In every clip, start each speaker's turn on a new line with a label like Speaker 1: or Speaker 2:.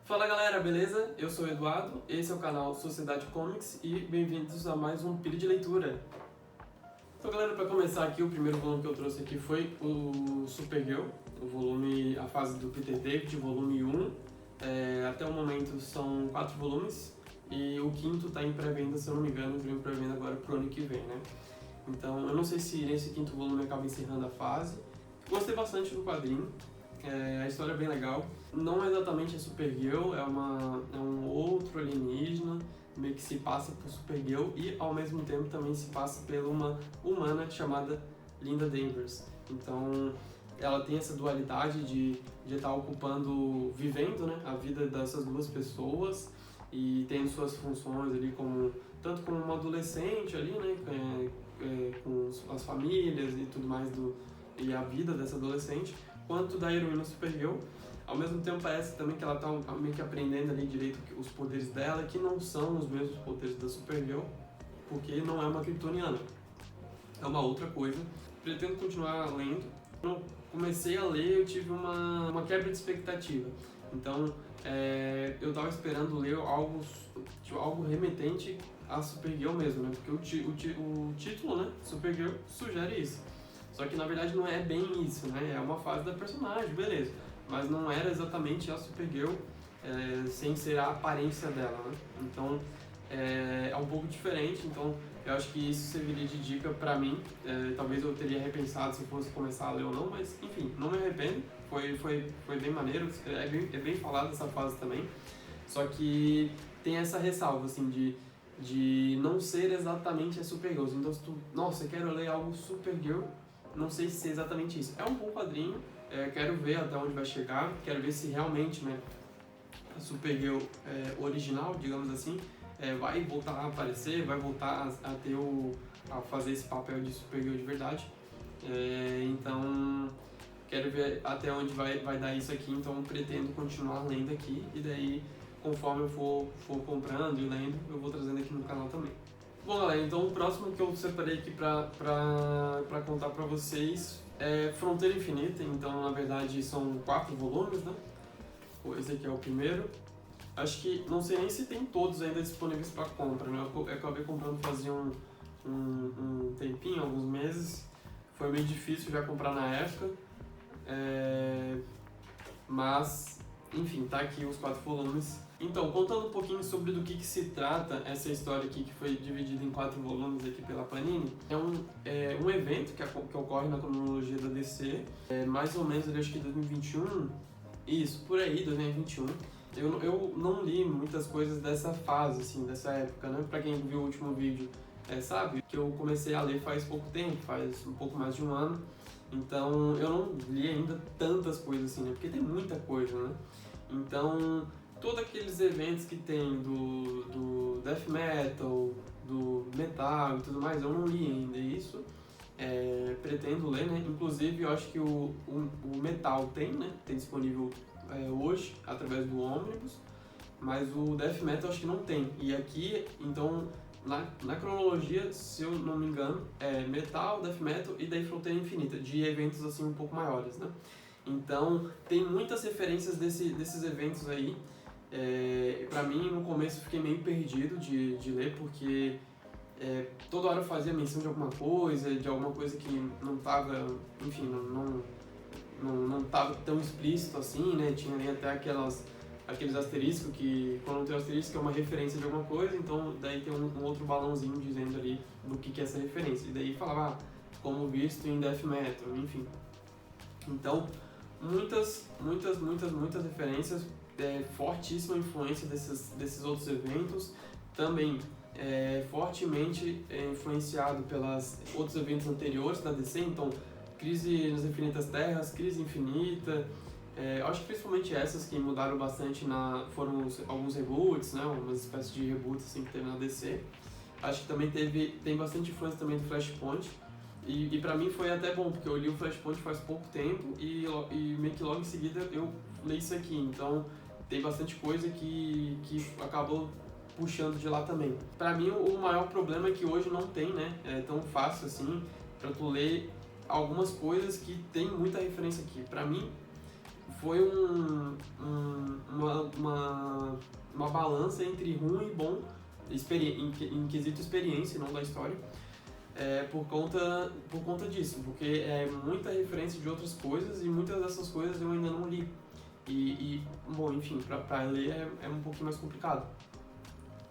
Speaker 1: Fala galera, beleza? Eu sou o Eduardo, esse é o canal Sociedade Comics e bem-vindos a mais um Pilha de Leitura. Então galera, para começar aqui, o primeiro volume que eu trouxe aqui foi o Supergirl, o volume, a fase do Peter David, volume 1. Até o momento são 4 volumes e o quinto está em pré-venda, se eu não me engano, entrou em pré-venda agora pro ano que vem, né? Então eu não sei se nesse quinto volume acaba encerrando a fase. Gostei bastante do quadrinho. A história é bem legal. Não exatamente a Supergirl, é um outro alienígena, meio que se passa por Supergirl e ao mesmo tempo também se passa pela uma humana chamada Linda Danvers. Então ela tem essa dualidade de estar vivendo, né, a vida dessas duas pessoas e tendo suas funções ali tanto como uma adolescente ali, né, com as famílias e tudo mais e a vida dessa adolescente, quanto da heroína Supergirl. Ao mesmo tempo parece também que ela está meio que aprendendo ali direito os poderes dela, que não são os mesmos poderes da Supergirl, porque não é uma kryptoniana, é uma outra coisa. Pretendo continuar lendo. Quando eu comecei a ler, eu tive uma quebra de expectativa. Então, eu estava esperando ler algo remetente a Supergirl mesmo, né? Porque o título, né, Supergirl, sugere isso. Só que na verdade não é bem isso, né? É uma fase da personagem, beleza. Mas não era exatamente a Supergirl sem ser a aparência dela, né? Então é um pouco diferente, então eu acho que isso serviria de dica pra mim. Talvez eu teria repensado se fosse começar a ler ou não, mas enfim, não me arrependo. Foi bem maneiro, é bem falado essa fase também. Só que tem essa ressalva, assim, de não ser exatamente a Supergirl. Então se tu, nossa, eu quero ler algo Supergirl, não sei se é exatamente isso. É um bom quadrinho, quero ver até onde vai chegar, quero ver se realmente, né, a Supergirl original, digamos assim, vai voltar a aparecer, vai voltar a fazer esse papel de Supergirl de verdade. Então, quero ver até onde vai dar isso aqui, então pretendo continuar lendo aqui e daí, conforme eu for comprando e lendo, eu vou trazendo aqui no canal também. Bom galera, então o próximo que eu separei aqui pra contar pra vocês é Fronteira Infinita. Então na verdade são 4 volumes, né? Esse aqui é o primeiro. Acho que, não sei nem se tem todos ainda disponíveis para compra, né? Eu acabei comprando fazia um tempinho, alguns meses. Foi meio difícil já comprar na época. Mas, enfim, tá aqui os 4 volumes. Então, contando um pouquinho sobre do que se trata essa história aqui, que foi dividida em 4 volumes aqui pela Panini, é um evento que ocorre na cronologia da DC, mais ou menos, acho que 2021, isso, por aí, 2021. Eu não li muitas coisas dessa fase, assim, dessa época, né? Pra quem viu o último vídeo, sabe que eu comecei a ler faz pouco tempo, faz um pouco mais de um ano, então eu não li ainda tantas coisas assim, né? Porque tem muita coisa, né? Então, todos aqueles eventos que tem do death metal, do metal e tudo mais, eu não li ainda isso. Pretendo ler, né? Inclusive, eu acho que o metal tem, né? Tem disponível hoje, através do Omnibus, mas o death metal acho que não tem. E aqui, então, na cronologia, se eu não me engano, é metal, death metal e daí Fronteira Infinita, de eventos assim um pouco maiores, né? Então, tem muitas referências desses eventos aí. Pra mim, no começo, eu fiquei meio perdido de ler, porque toda hora eu fazia menção de alguma coisa que não tava, enfim, não tava tão explícito assim, né? Tinha ali até aqueles asteriscos que, quando tem asterisco, é uma referência de alguma coisa, então daí tem um outro balãozinho dizendo ali do que é essa referência. E daí falava, como visto em death metal, enfim. Então, muitas referências, fortíssima influência desses outros eventos, também fortemente influenciado pelos outros eventos anteriores da DC, então Crise nas Infinitas Terras, Crise Infinita, acho que principalmente essas que mudaram bastante foram alguns reboots, né, umas espécies de reboots assim, que teve na DC. Acho que também tem bastante influência também do Flashpoint. E pra mim foi até bom, porque eu li o Flashpoint faz pouco tempo e meio que logo em seguida eu li isso aqui. Então tem bastante coisa que acabou puxando de lá também. Pra mim o maior problema é que hoje não tem, né? É tão fácil assim pra tu ler algumas coisas que tem muita referência aqui. Pra mim, foi uma balança entre ruim e bom, em quesito experiência, não da história, por conta disso, porque é muita referência de outras coisas e muitas dessas coisas eu ainda não li. Bom, enfim, pra ler é um pouquinho mais complicado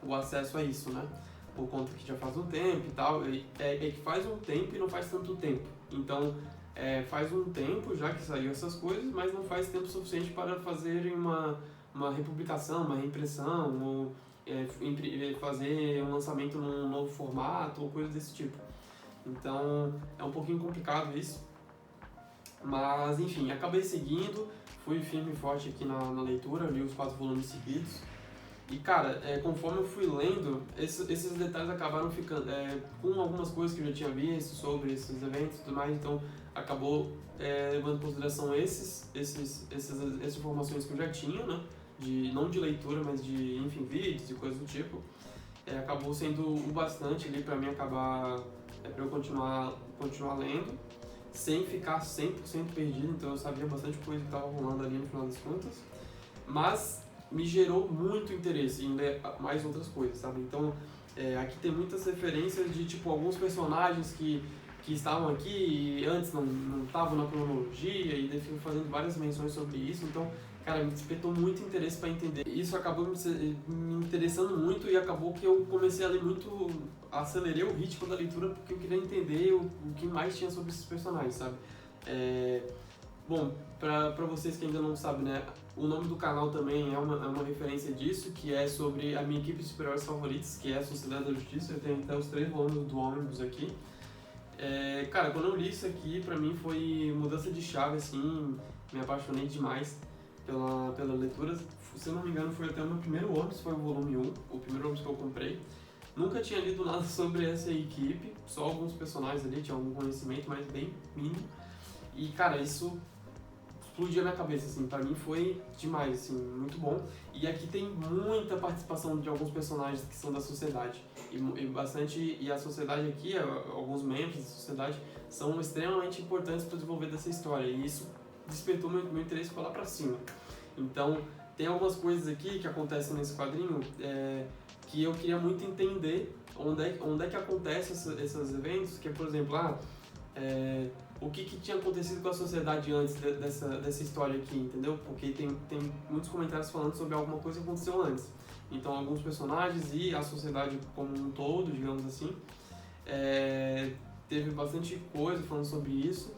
Speaker 1: o acesso a isso, né? Por conta que já faz um tempo e tal, é que faz um tempo e não faz tanto tempo. Então, faz um tempo já que saiu essas coisas, mas não faz tempo suficiente para fazerem uma republicação, uma reimpressão, ou fazer um lançamento num novo formato, ou coisa desse tipo. Então, é um pouquinho complicado isso. Mas, enfim, acabei seguindo, fui firme e forte aqui na leitura, li os 4 volumes seguidos. E, cara, conforme eu fui lendo, esses detalhes acabaram ficando, com algumas coisas que eu já tinha visto sobre esses eventos e tudo mais, então acabou levando em consideração essas informações que eu já tinha, né? Não de leitura, mas de, enfim, vídeos e coisas do tipo. Acabou sendo o bastante ali pra mim acabar, pra eu continuar lendo, sem ficar 100% perdido, então eu sabia bastante coisa que estava rolando ali no final das contas. Mas me gerou muito interesse em ler mais outras coisas, sabe? Então, aqui tem muitas referências de, tipo, alguns personagens que estavam aqui e antes não estavam na cronologia, e daí fico fazendo várias menções sobre isso, então, cara, me despertou muito interesse para entender. Isso acabou me interessando muito e acabou que eu comecei a ler muito, acelerei o ritmo da leitura porque eu queria entender o que mais tinha sobre esses personagens, sabe? Bom, pra vocês que ainda não sabem, né, o nome do canal também é uma referência disso, que é sobre a minha equipe de super-heróis favoritos, que é a Sociedade da Justiça. Eu tenho até os 3 volumes do Ônibus aqui. Cara, quando eu li isso aqui, pra mim foi mudança de chave, assim, me apaixonei demais pela leitura. Se eu não me engano, foi até o meu primeiro Ônibus, foi o volume 1, o primeiro Ônibus que eu comprei. Nunca tinha lido nada sobre essa equipe, só alguns personagens ali, tinha algum conhecimento, mas bem mínimo. E, cara, isso explodiu na minha cabeça, assim, pra mim foi demais, assim, muito bom. E aqui tem muita participação de alguns personagens que são da sociedade. E a sociedade aqui, alguns membros da sociedade, são extremamente importantes para o desenvolver dessa história. E isso despertou meu interesse para lá pra cima. Então, tem algumas coisas aqui que acontecem nesse quadrinho que eu queria muito entender onde é que acontecem esses eventos, que é, por exemplo, o que tinha acontecido com a sociedade antes dessa história aqui, entendeu? Porque tem muitos comentários falando sobre alguma coisa que aconteceu antes. Então, alguns personagens e a sociedade como um todo, digamos assim, teve bastante coisa falando sobre isso.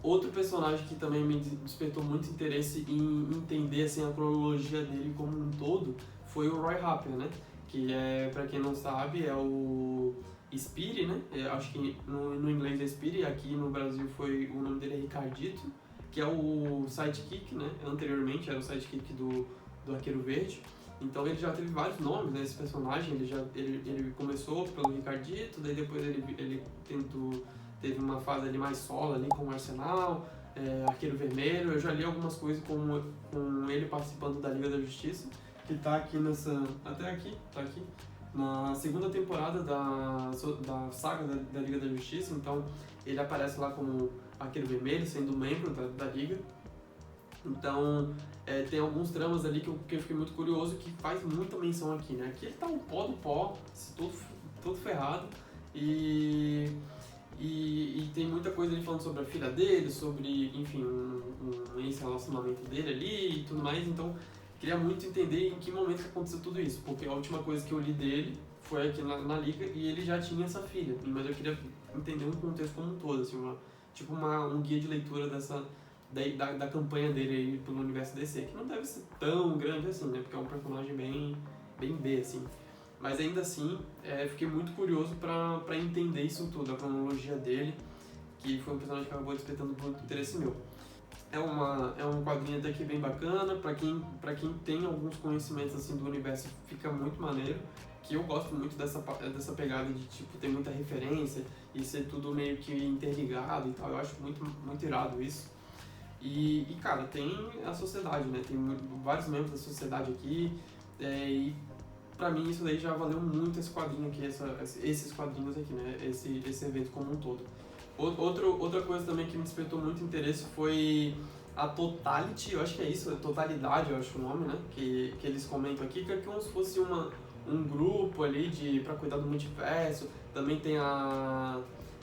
Speaker 1: Outro personagem que também me despertou muito interesse em entender assim, a cronologia dele como um todo foi o Roy Harper, né? Que pra quem não sabe, é o Speedy, né? Acho que no inglês é Speedy, aqui no Brasil o nome dele é Ricardito, que é o sidekick, né? Anteriormente era o sidekick do Arqueiro Verde. Então ele já teve vários nomes, né? Esse personagem, ele começou pelo Ricardito, daí depois ele teve uma fase ali mais solo ali com o Arsenal, Arqueiro Vermelho. Eu já li algumas coisas com ele participando da Liga da Justiça, que tá aqui até aqui, tá aqui, na segunda temporada da saga da Liga da Justiça. Então ele aparece lá como Arqueiro Vermelho, sendo membro da Liga. Então tem alguns tramas ali que eu fiquei muito curioso, que faz muita menção aqui, né? Aqui ele tá um pó do pó, todo ferrado, e tem muita coisa ali falando sobre a filha dele, sobre, enfim, esse relacionamento dele ali e tudo mais. Então queria muito entender em que momento que aconteceu tudo isso, porque a última coisa que eu li dele foi aqui na Liga e ele já tinha essa filha, mas eu queria entender um contexto como um todo, assim, um guia de leitura da campanha dele aí pelo universo DC, que não deve ser tão grande assim, né, porque é um personagem bem B, assim. Mas ainda assim, fiquei muito curioso para entender isso tudo, a cronologia dele, que foi um personagem que acabou despertando muito interesse meu. É um quadrinho até que bem bacana, pra quem tem alguns conhecimentos assim do universo, fica muito maneiro, que eu gosto muito dessa pegada de tipo ter muita referência e ser tudo meio que interligado e tal. Eu acho muito, muito irado isso. E cara, tem a sociedade, né? Tem vários membros da sociedade aqui, e pra mim isso daí já valeu muito esse quadrinho aqui, esses quadrinhos aqui, né? Esse evento como um todo. Outra coisa também que me despertou muito interesse foi a Totality, eu acho que é isso, Totalidade, eu acho o nome, né? Que eles comentam aqui, que é como se fosse um grupo ali para cuidar do multiverso. Também tem a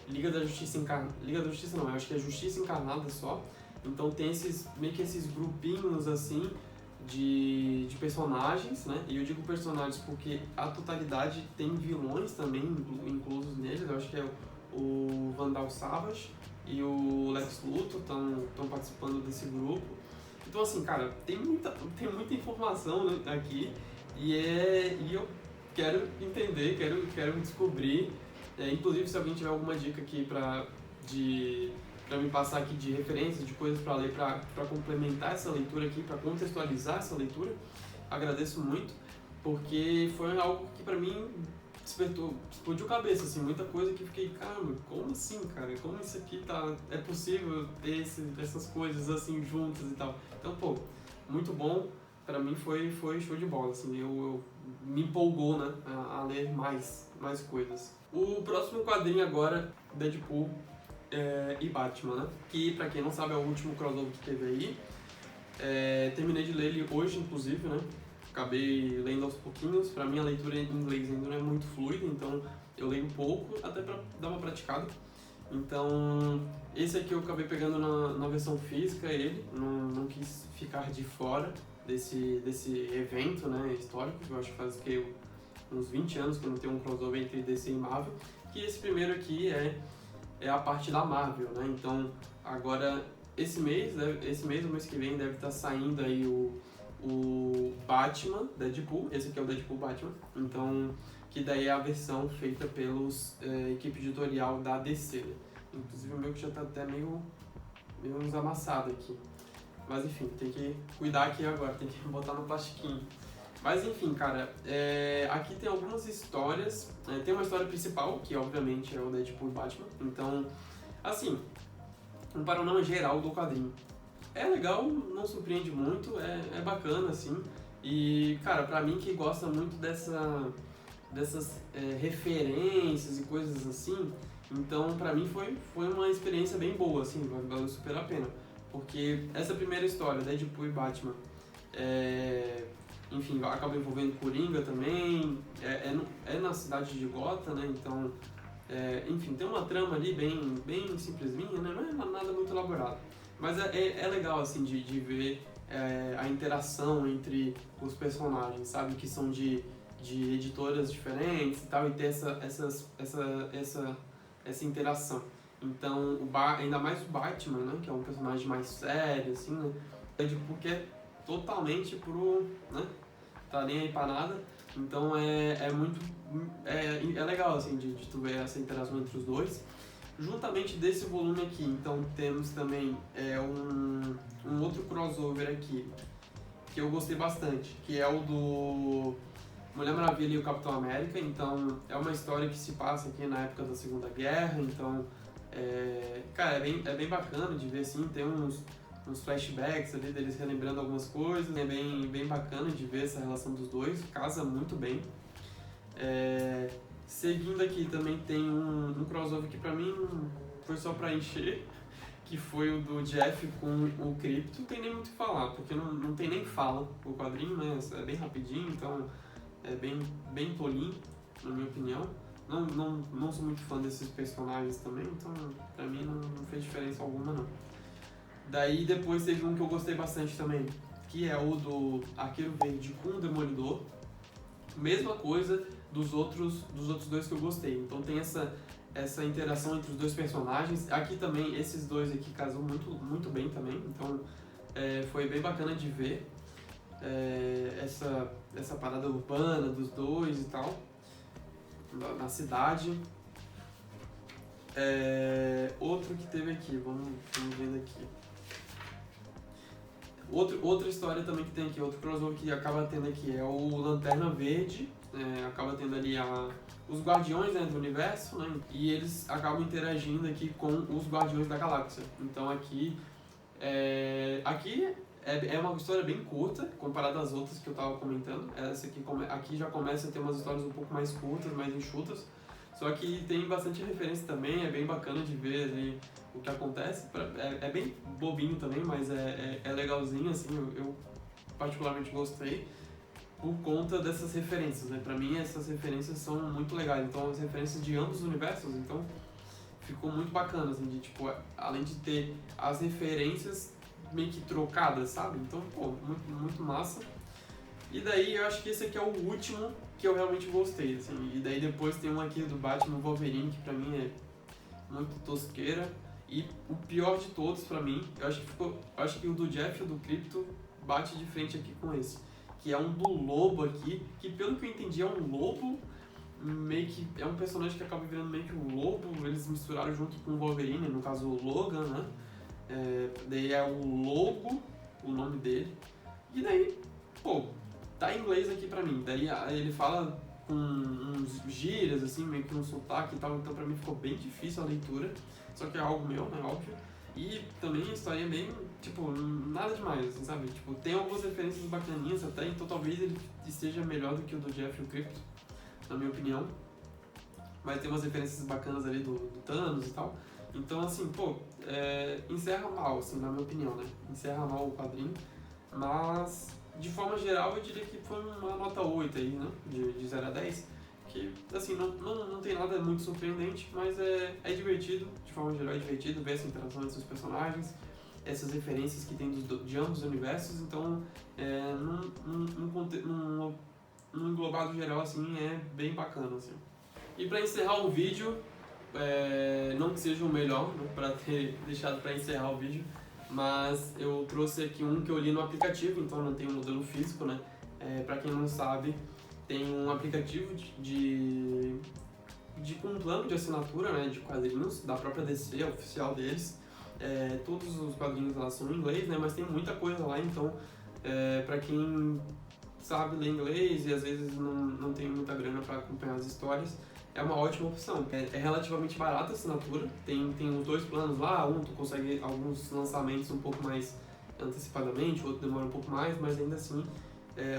Speaker 1: Liga da Justiça Encarnada. Liga da Justiça não, eu acho que é Justiça Encarnada só. Então tem meio que esses grupinhos assim de personagens, né? E eu digo personagens porque a Totalidade tem vilões também inclusos neles. Eu acho que é o Vandal Savage e o Lex Luthor estão participando desse grupo. Então assim, cara, tem muita informação, né, aqui e eu quero entender, quero descobrir. Inclusive, se alguém tiver alguma dica aqui pra me passar aqui de referências, de coisas para ler, para complementar essa leitura aqui, para contextualizar essa leitura, agradeço muito, porque foi algo que para mim explodiu cabeça, assim, muita coisa que fiquei, caramba, como assim, cara? Como isso aqui é possível ter essas coisas assim juntas e tal? Então, pô, muito bom, para mim foi show de bola, assim, eu me empolgou, né, a ler mais coisas. O próximo quadrinho agora, Deadpool e Batman, né? Que, pra quem não sabe, é o último crossover que teve aí. Terminei de ler ele hoje, inclusive, né? Acabei lendo aos pouquinhos. Pra mim, a leitura em inglês ainda não é muito fluida, então eu leio um pouco, até pra dar uma praticada. Então, esse aqui eu acabei pegando na versão física, ele. Não quis ficar de fora desse evento, né, histórico, que eu acho que faz uns 20 anos que não tem um crossover entre DC e Marvel. Que esse primeiro aqui é a parte da Marvel, né? Então, agora, esse mês ou mês que vem, deve estar saindo aí o Batman, Deadpool, esse aqui é o Deadpool Batman, então, que daí é a versão feita pelos equipe editorial da DC, né? Inclusive o meu que já tá até meio uns amassado aqui. Mas enfim, tem que cuidar aqui agora, tem que botar no plastiquinho. Mas enfim, cara, aqui tem algumas histórias. Tem uma história principal, que obviamente é o Deadpool e Batman. Então, assim, um panorama geral do quadrinho. É legal, não surpreende muito, é bacana, assim. E, cara, pra mim que gosta muito dessas referências e coisas assim, então pra mim foi uma experiência bem boa, assim, valeu super a pena. Porque essa primeira história, Deadpool e Batman, enfim, acaba envolvendo Coringa também, é na cidade de Gotham, né, então, enfim, tem uma trama ali bem simplesinha, né, não é nada muito elaborado, mas é legal, assim, de ver a interação entre os personagens, sabe, que são de editoras diferentes e tal, e ter essa interação. Então, ainda mais o Batman, né, que é um personagem mais sério, assim, né, porque é totalmente né, tá nem aí pra nada, então é legal, assim, de tu ver essa interação entre os dois. Juntamente desse volume aqui, então temos também um outro crossover aqui, que eu gostei bastante, que é o do Mulher Maravilha e o Capitão América. Então é uma história que se passa aqui na época da Segunda Guerra, então cara, é bem bacana de ver, assim, tem uns flashbacks ali deles relembrando algumas coisas, é bem bacana de ver essa relação dos dois, casa muito bem. Seguindo aqui também tem um crossover que pra mim foi só pra encher, que foi o do Jeff com o Crypto. Não tem nem muito o que falar, porque não tem nem fala o quadrinho, né? É bem rapidinho, então é bem tolinho, na minha opinião. Não sou muito fã desses personagens também, então pra mim não fez diferença alguma, não. Daí depois teve um que eu gostei bastante também, que é o do Arqueiro Verde com o Demolidor. Mesma coisa dos outros dois que eu gostei. Então tem essa interação entre os dois personagens. Aqui também, esses dois aqui casam muito bem também. Então foi bem bacana de ver essa parada urbana dos dois e tal, na cidade. Outro que teve aqui, vamos vendo aqui. Outra história também que tem aqui, outro crossover que acaba tendo aqui é o Lanterna Verde, acaba tendo ali os Guardiões, né, do Universo, né, e eles acabam interagindo aqui com os Guardiões da Galáxia. Então aqui é uma história bem curta, comparada às outras que eu estava comentando. Essa aqui já começa a ter umas histórias um pouco mais curtas, mais enxutas. Só que tem bastante referência também, é bem bacana de ver ali o que acontece. É bem bobinho também, mas é legalzinho, assim, eu particularmente gostei por conta dessas referências, né? Pra mim essas referências são muito legais, então as referências de ambos os universos, então ficou muito bacana, assim, de tipo, além de ter as referências meio que trocadas, sabe? Então, pô, muito, muito massa. E daí eu acho que esse aqui é o último que eu realmente gostei, assim. E daí depois tem um aqui do Batman Wolverine, que pra mim é muito tosqueira. E o pior de todos pra mim, eu acho que o do Jeff e o do Crypto bate de frente aqui com esse. Que é um do lobo aqui, que pelo que eu entendi é um lobo, meio que é um personagem que acaba virando meio que um lobo, eles misturaram junto com o Wolverine, no caso o Logan, né? Daí é o Lobo, o nome dele. E daí, pô, tá em inglês aqui pra mim. Daí ele fala com uns gírias, assim, meio que um sotaque e tal, então pra mim ficou bem difícil a leitura. Só que é algo meu, né, óbvio. E também a história é bem, tipo, nada demais, assim, sabe? Tipo, tem algumas referências bacaninhas até, então talvez ele esteja melhor do que o do Jeff e o Crypto, na minha opinião. Mas tem umas referências bacanas ali do Thanos e tal. Então, assim, pô, encerra mal, assim, na minha opinião, né? Encerra mal o quadrinho, mas de forma geral eu diria que foi uma nota 8 aí, né? De 0 a 10. Que, assim, não tem nada muito surpreendente, mas é divertido, de forma geral é divertido ver essa interação entre os personagens, essas referências que tem de ambos os universos, então, num englobado geral, assim, é bem bacana, assim. E pra encerrar o vídeo, não que seja o melhor, né, pra ter deixado pra encerrar o vídeo, mas eu trouxe aqui um que eu li no aplicativo, então não tem um modelo físico, né? Pra quem não sabe, tem um aplicativo com um plano de assinatura, né, de quadrinhos da própria DC, oficial deles. Todos os quadrinhos lá são em inglês, né, mas tem muita coisa lá, então pra quem sabe ler inglês e às vezes não tem muita grana para acompanhar as histórias, é uma ótima opção. É relativamente barata a assinatura, tem os dois planos lá, tu consegue alguns lançamentos um pouco mais antecipadamente, o outro demora um pouco mais, mas ainda assim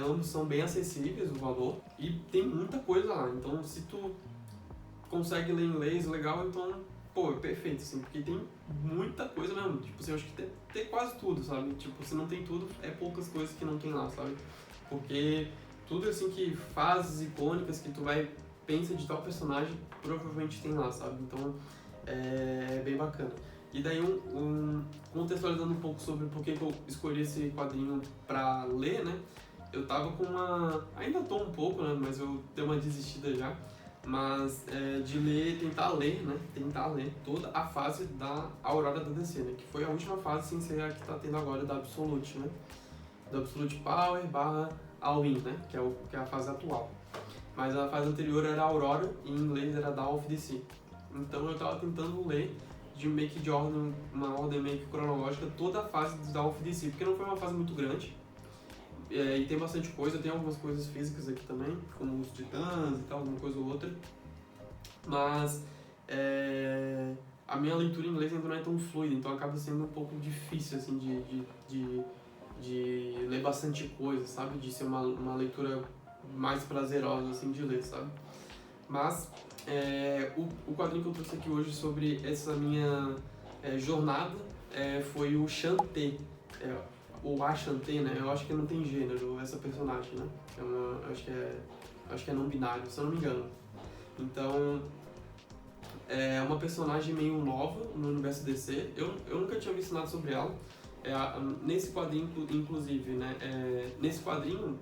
Speaker 1: ambos são bem acessíveis o valor e tem muita coisa lá, então se tu consegue ler inglês legal, então pô, é perfeito, assim, porque tem muita coisa mesmo, tipo assim, eu acho que tem quase tudo, sabe, tipo, se não tem tudo, é poucas coisas que não tem lá, sabe, porque tudo assim que fases icônicas que tu pensa de tal personagem, provavelmente tem lá, sabe, então é bem bacana. E daí, contextualizando um pouco sobre por que eu escolhi esse quadrinho pra ler, né, eu tava com ainda tô um pouco, né, mas eu dei uma desistida já, mas de tentar ler toda a fase da Aurora da DC, né, que foi a última fase sem ser a que tá tendo agora da Absolute, né, da Absolute Power / All-In, né, que é a fase atual. Mas a fase anterior era Aurora, e em inglês era Dawn of DC. Então eu tava tentando ler de ordem, uma ordem meio que cronológica, toda a fase do Dawn of DC, porque não foi uma fase muito grande. E tem bastante coisa, tem algumas coisas físicas aqui também, como os titãs e tal, alguma coisa ou outra. Mas a minha leitura em inglês ainda não é tão fluida, então acaba sendo um pouco difícil assim, de ler bastante coisa, sabe? De ser uma leitura mais prazerosa assim, de ler, sabe? Mas o quadrinho que eu trouxe aqui hoje sobre essa minha jornada foi o Shantae. Ou a Shantae, né? Eu acho que não tem gênero essa personagem, né? Acho que é não binário, se eu não me engano. Então, é uma personagem meio nova no universo DC. Eu nunca tinha visto nada sobre ela. Nesse quadrinho, inclusive, né? Nesse quadrinho,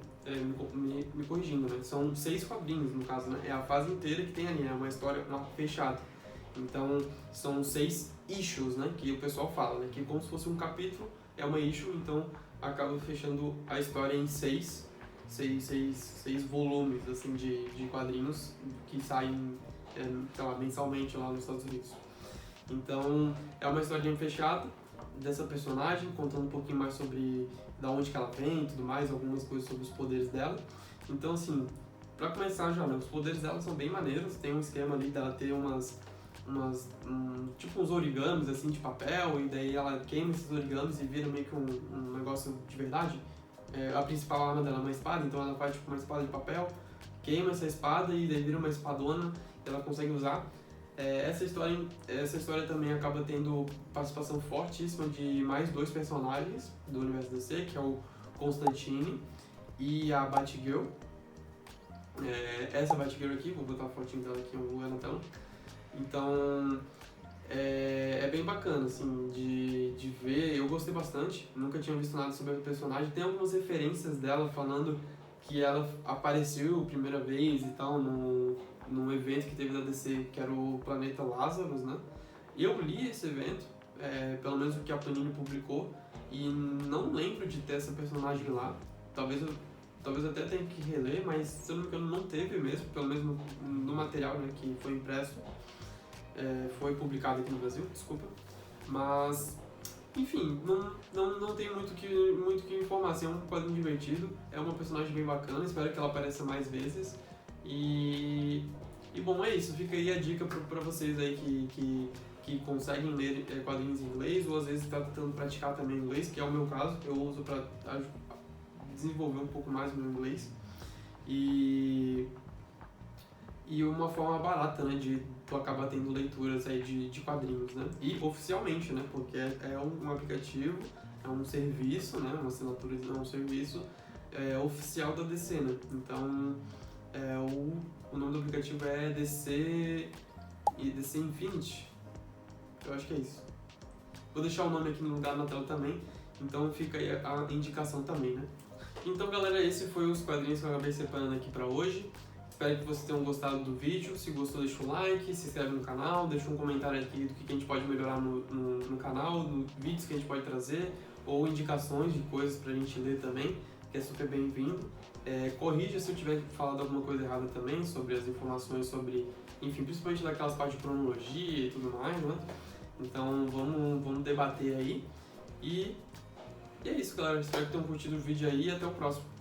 Speaker 1: me corrigindo, né? São 6 quadrinhos, no caso, né? É a fase inteira que tem ali, é uma história fechada. Então, são 6 issues, né? Que o pessoal fala, né? Que é como se fosse um capítulo, é uma issue, então acaba fechando a história em 6 volumes, assim, de quadrinhos que saem, sei lá, mensalmente lá nos Estados Unidos. Então, é uma historinha fechada dessa personagem, contando um pouquinho mais sobre da onde que ela vem e tudo mais, algumas coisas sobre os poderes dela. Então, assim, pra começar já, né, os poderes dela são bem maneiros, tem um esquema ali dela ter tipo uns origamis assim de papel, e daí ela queima esses origamis e vira meio que um negócio de verdade. A principal arma dela é uma espada, então ela faz tipo uma espada de papel, queima essa espada e daí vira uma espadona, ela consegue usar. Essa história também acaba tendo participação fortíssima de mais 2 personagens do universo DC, que é o Constantine e a Batgirl. Essa Batgirl aqui, vou botar a fotinho dela aqui, eu vou ver na tela. Então, é bem bacana, assim, de ver. Eu gostei bastante, nunca tinha visto nada sobre a personagem. Tem algumas referências dela falando que ela apareceu a primeira vez e tal num evento que teve da DC, que era o Planeta Lazarus, né? Eu li esse evento, pelo menos o que a Panini publicou, e não lembro de ter essa personagem lá. Talvez até tenha que reler, mas se eu não me engano não teve mesmo, pelo menos no material, né, que foi impresso. Foi publicado aqui no Brasil, desculpa. Mas, enfim, não tem muito que informar. Assim, é um quadrinho divertido, é uma personagem bem bacana, espero que ela apareça mais vezes. E bom, é isso. Fica aí a dica pra vocês aí que conseguem ler quadrinhos em inglês, ou às vezes está tentando praticar também inglês, que é o meu caso. Eu uso para desenvolver um pouco mais o meu inglês. E uma forma barata, né, de tu acabar tendo leituras aí de quadrinhos, né? E oficialmente, né, porque é um aplicativo, é um serviço, né, uma assinatura é um serviço oficial da DC, né? Então, o nome do aplicativo é DC Infinity. Eu acho que é isso. Vou deixar o nome aqui no lugar na tela também, então fica aí a indicação também, né? Então, galera, esse foi os quadrinhos que eu acabei separando aqui pra hoje. Espero que vocês tenham gostado do vídeo. Se gostou, deixa um like, se inscreve no canal, deixa um comentário aqui do que a gente pode melhorar no canal, no vídeos que a gente pode trazer, ou indicações de coisas pra gente ler também, que é super bem-vindo. Corrija se eu tiver falado alguma coisa errada também sobre as informações sobre, enfim, principalmente daquelas partes de cronologia e tudo mais, né? Então vamos debater aí. E é isso, galera. Espero que tenham curtido o vídeo aí e até o próximo.